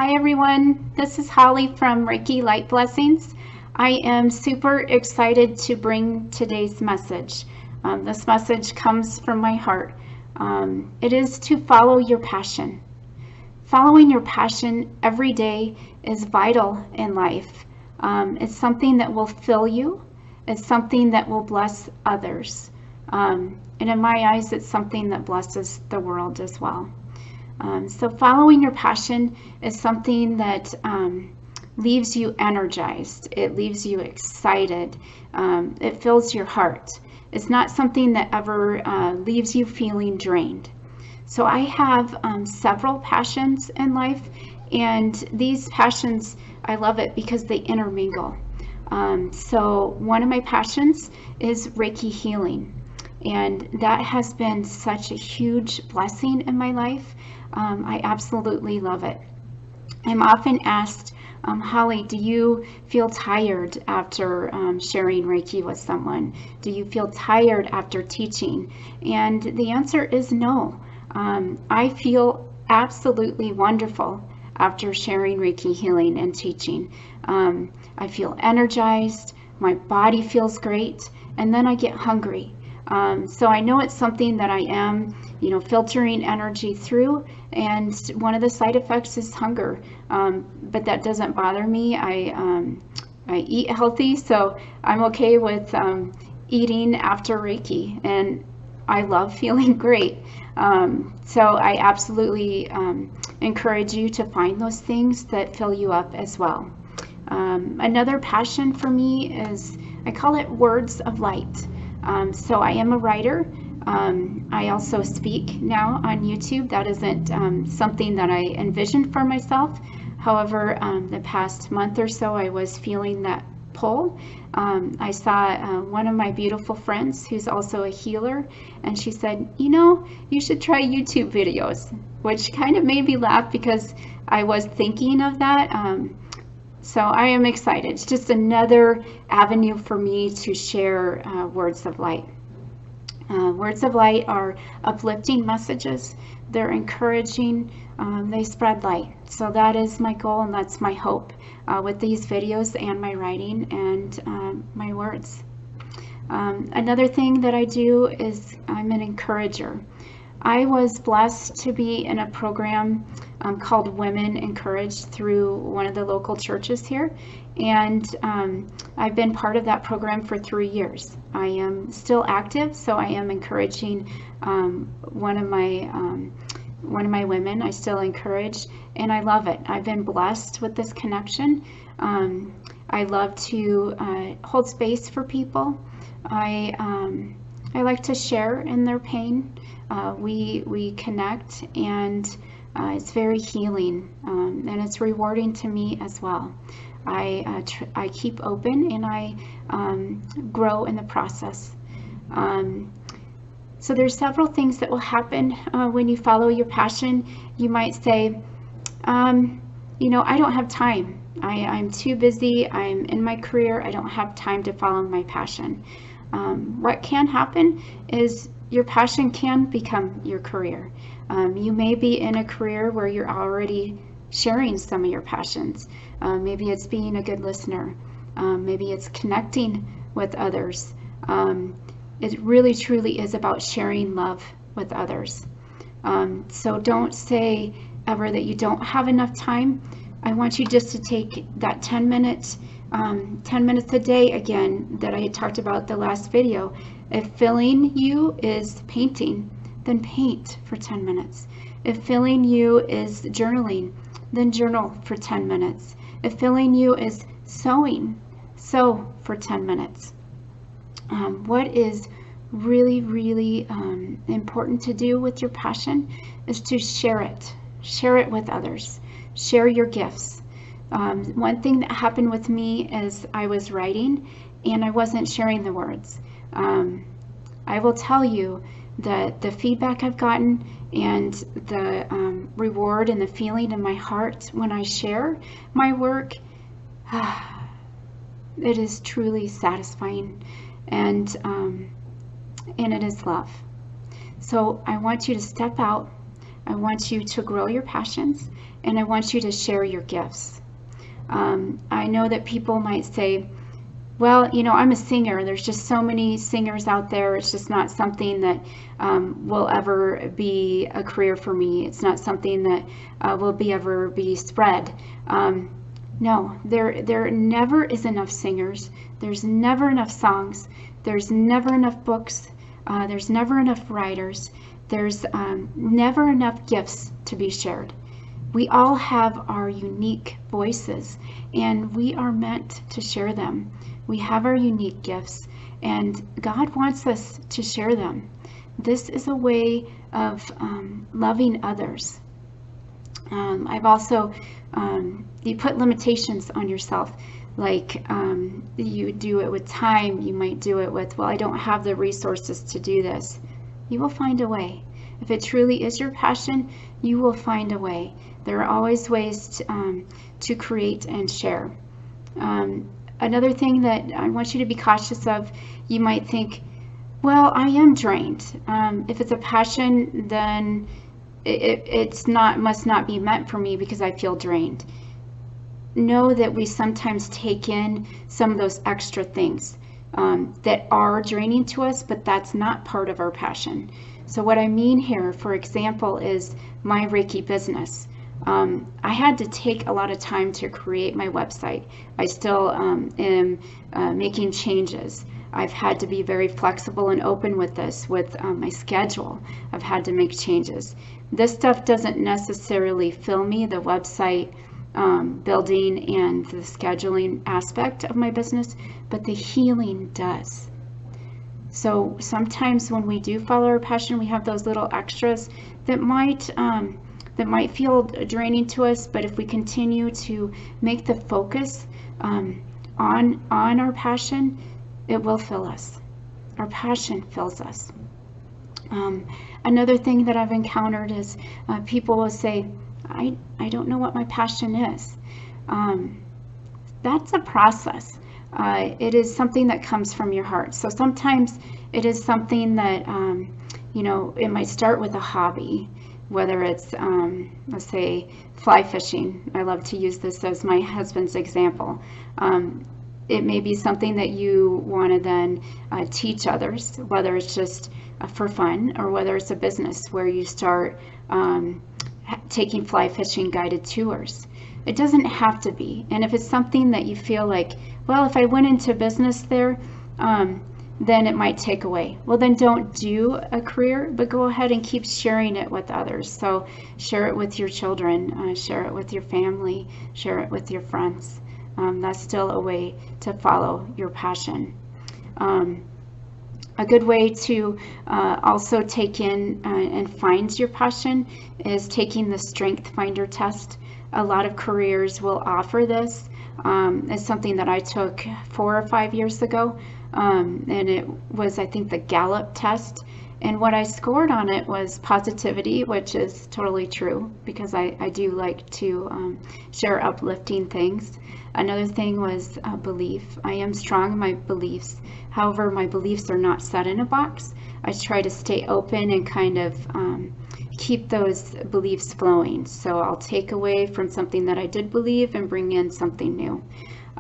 Hi everyone, this is Holly from Reiki Light Blessings. I am super excited to bring today's message. This message comes from my heart. It is to follow your passion. Following your passion every day is vital in life. It's something that will fill you. It's something that will bless others. And in my eyes, it's something that blesses the world as well. So following your passion is something that leaves you energized. It leaves you excited. It fills your heart. It's not something that ever leaves you feeling drained. So I have several passions in life, and these passions, I love it because they intermingle. So one of my passions is Reiki healing. And that has been such a huge blessing in my life. I absolutely love it. I'm often asked, Holly, do you feel tired after sharing Reiki with someone? Do you feel tired after teaching? And the answer is no. I feel absolutely wonderful after sharing Reiki healing and teaching. I feel energized, my body feels great, and then I get hungry. So I know it's something that I am, filtering energy through, and one of the side effects is hunger. But that doesn't bother me. I eat healthy, so I'm okay with eating after Reiki, and I love feeling great. So I absolutely encourage you to find those things that fill you up as well. Another passion for me is, I call it words of light. So I am a writer. I also speak now on YouTube. That isn't something that I envisioned for myself. However, the past month or so, I was feeling that pull. I saw one of my beautiful friends who's also a healer, and she said, you should try YouTube videos, which kind of made me laugh because I was thinking of that. So I am excited. It's just another avenue for me to share words of light. Words of light are uplifting messages. They're encouraging. They spread light. So that is my goal, and that's my hope with these videos and my writing and my words. Another thing that I do is I'm an encourager. I was blessed to be in a program called Women Encouraged through one of the local churches here, and I've been part of that program for 3 years. I am still active, so I am encouraging one of my women. I still encourage, and I love it. I've been blessed with this connection. I love to hold space for people. I like to share in their pain. We connect, and it's very healing, and it's rewarding to me as well. I keep open, and I grow in the process. So there's several things that will happen when you follow your passion. You might say, I don't have time. I'm too busy. I'm in my career. I don't have time to follow my passion. What can happen is your passion can become your career. You may be in a career where you're already sharing some of your passions. Maybe it's being a good listener. Maybe it's connecting with others. It really truly is about sharing love with others. So don't say ever that you don't have enough time. I want you just to take that 10 minutes a day again that I had talked about the last video. If filling you is painting, then paint for 10 minutes. If filling you is journaling, then journal for 10 minutes. If filling you is sewing, sew for 10 minutes. What is really, really important to do with your passion is to share it. Share it with others. Share your gifts. One thing that happened with me is I was writing and I wasn't sharing the words. I will tell you that the feedback I've gotten and the reward and the feeling in my heart when I share my work, it is truly satisfying, and it is love. So I want you to step out. I want you to grow your passions, and I want you to share your gifts. I know that people might say, well, you know, I'm a singer. There's just so many singers out there. It's just not something that will ever be a career for me. It's not something that will ever be spread. No, there never is enough singers. There's never enough songs. There's never enough books. There's never enough writers. There's never enough gifts to be shared. We all have our unique voices, and we are meant to share them. We have our unique gifts, and God wants us to share them. This is a way of loving others. I've also, you put limitations on yourself, like you do it with time. You might do it with, well, I don't have the resources to do this. You will find a way. If it truly is your passion, you will find a way. There are always ways to create and share. Another thing that I want you to be cautious of, you might think, well, I am drained. If it's a passion, then must not be meant for me because I feel drained. Know that we sometimes take in some of those extra things that are draining to us, but that's not part of our passion. So what I mean here, for example, is my Reiki business. I had to take a lot of time to create my website. I still am making changes. I've had to be very flexible and open with this, with my schedule. I've had to make changes. This stuff doesn't necessarily fill me, the website building and the scheduling aspect of my business, but the healing does. So sometimes when we do follow our passion, we have those little extras that might feel draining to us, but if we continue to make the focus on our passion, it will fill us. Our passion fills us. Another thing that I've encountered is people will say, I don't know what my passion is. That's a process. It is something that comes from your heart. So sometimes it is something that, you know, it might start with a hobby, whether it's, let's say, fly fishing. I love to use this as my husband's example. It may be something that you want to then teach others, whether it's just for fun or whether it's a business where you start taking fly fishing guided tours. It doesn't have to be. And if it's something that you feel like, well, if I went into business there, then it might take away. Well, then don't do a career, but go ahead and keep sharing it with others. So share it with your children, share it with your family, share it with your friends. That's still a way to follow your passion. A good way to also take in and find your passion is taking the Strength Finder test. A lot of careers will offer this. It's something that I took 4 or 5 years ago, and it was, I think, the Gallup test. And what I scored on it was positivity, which is totally true because I do like to share uplifting things. Another thing was belief. I am strong in my beliefs. However, my beliefs are not set in a box. I try to stay open and kind of keep those beliefs flowing. So I'll take away from something that I did believe and bring in something new.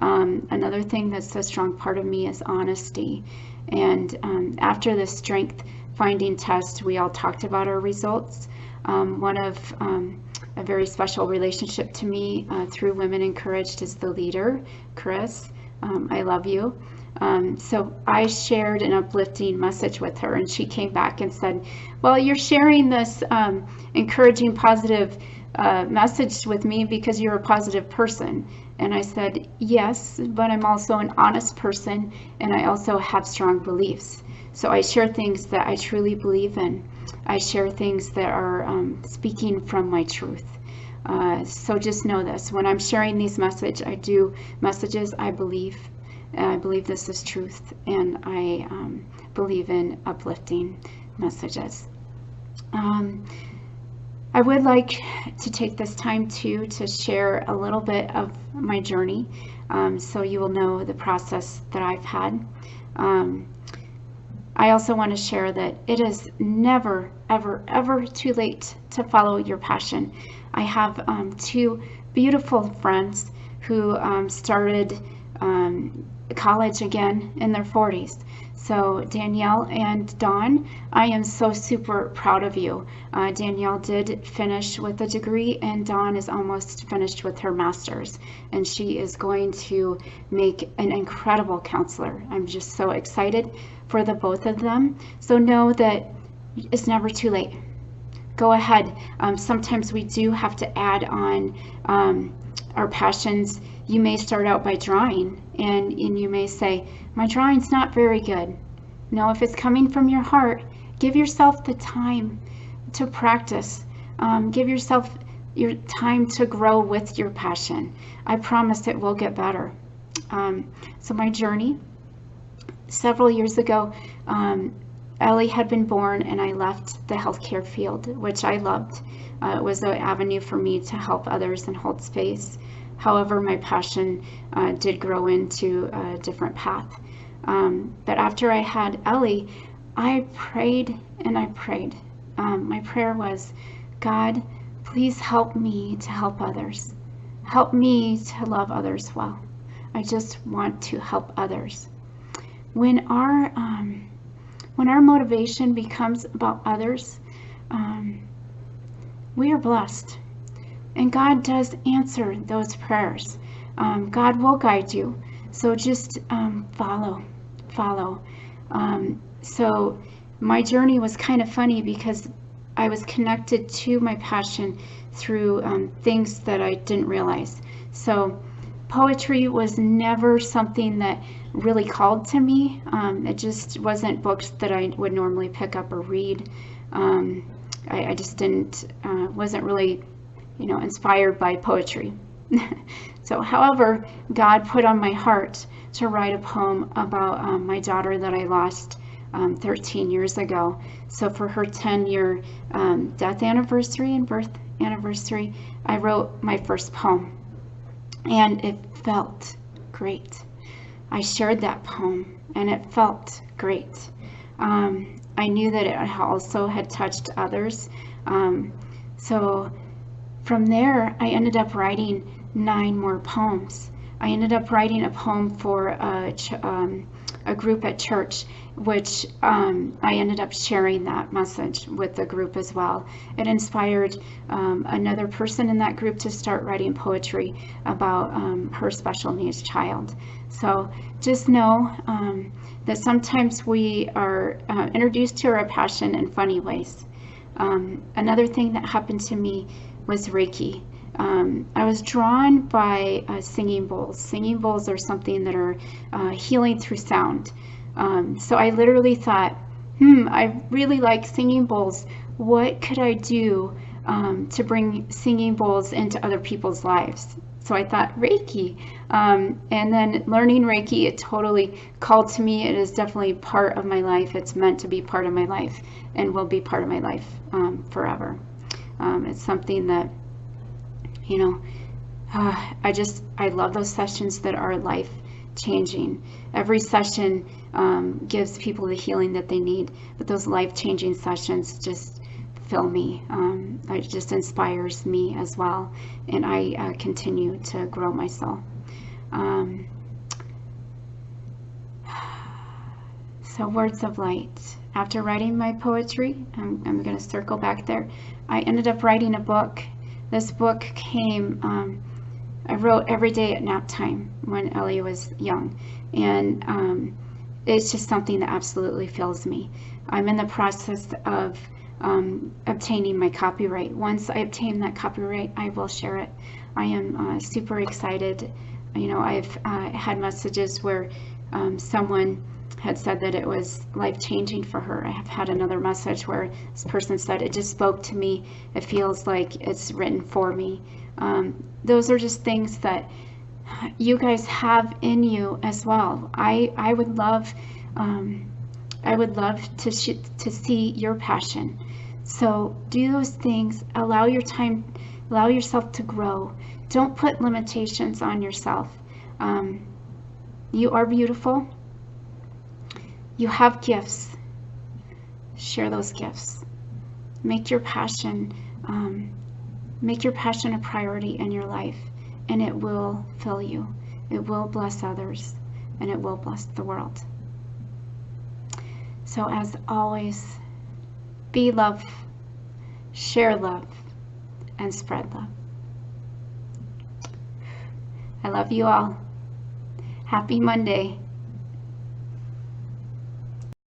Another thing that's a strong part of me is honesty. And after the Strength Finding test, we all talked about our results. One of a very special relationship to me through Women Encouraged is the leader, Chris. I love you. So I shared an uplifting message with her, and she came back and said, well, you're sharing this encouraging, positive message with me because you're a positive person. And I said, yes, but I'm also an honest person, and I also have strong beliefs. So I share things that I truly believe in. I share things that are speaking from my truth. So just know this, when I'm sharing these messages, I believe. I believe this is truth, and I believe in uplifting messages. I would like to take this time too to share a little bit of my journey, so you will know the process that I've had. I also want to share that it is never, ever, ever too late to follow your passion. I have two beautiful friends who started college again in their 40s. So Danielle and Dawn, I am so super proud of you. Danielle did finish with a degree, and Dawn is almost finished with her master's, and she is going to make an incredible counselor. I'm just so excited for the both of them. So know that it's never too late. Go ahead. Sometimes we do have to add on our passions. You may start out by drawing, and you may say, my drawing's not very good. No, if it's coming from your heart, give yourself the time to practice. Give yourself your time to grow with your passion. I promise it will get better. So my journey, several years ago, Ellie had been born, and I left the healthcare field, which I loved. It was an avenue for me to help others and hold space. However, my passion did grow into a different path. But after I had Ellie, I prayed and I prayed. My prayer was, God, please help me to help others. Help me to love others well. I just want to help others. When our motivation becomes about others, we are blessed. And God does answer those prayers. God will guide you. So just follow. So my journey was kind of funny because I was connected to my passion through things that I didn't realize. So poetry was never something that really called to me. It just wasn't books that I would normally pick up or read. I just wasn't really, inspired by poetry. So, however, God put on my heart to write a poem about my daughter that I lost 13 years ago. So for her 10-year death anniversary and birth anniversary, I wrote my first poem, and it felt great. I shared that poem, and it felt great. I knew that it also had touched others. So from there, I ended up writing 9 more poems. I ended up writing a poem for a group at church, which I ended up sharing that message with the group as well. It inspired another person in that group to start writing poetry about her special needs child. So just know that sometimes we are introduced to our passion in funny ways. Another thing that happened to me was Reiki. I was drawn by singing bowls. Singing bowls are something that are healing through sound. So I literally thought, I really like singing bowls. What could I do to bring singing bowls into other people's lives? So I thought Reiki. And then learning Reiki, it totally called to me. It is definitely part of my life. It's meant to be part of my life and will be part of my life forever. It's something that, I love those sessions that are life changing. Every session gives people the healing that they need, but those life changing sessions just fill me. It just inspires me as well, and I continue to grow my soul. So words of light. After writing my poetry, I'm going to circle back there. I ended up writing a book. This book came, I wrote every day at nap time when Ellie was young, and it's just something that absolutely fills me. I'm in the process of obtaining my copyright. Once I obtain that copyright, I will share it. I am super excited. I've had messages where someone had said that it was life-changing for her. I have had another message where this person said, it just spoke to me. It feels like it's written for me. Those are just things that you guys have in you as well. I would love to see your passion. So do those things. Allow yourself to grow. Don't put limitations on yourself. You are beautiful. You have gifts. share those gifts. Make your passion a priority in your life, and it will fill you. It will bless others, and it will bless the world. So as always, be love, share love, and spread love. I love you all. Happy Monday.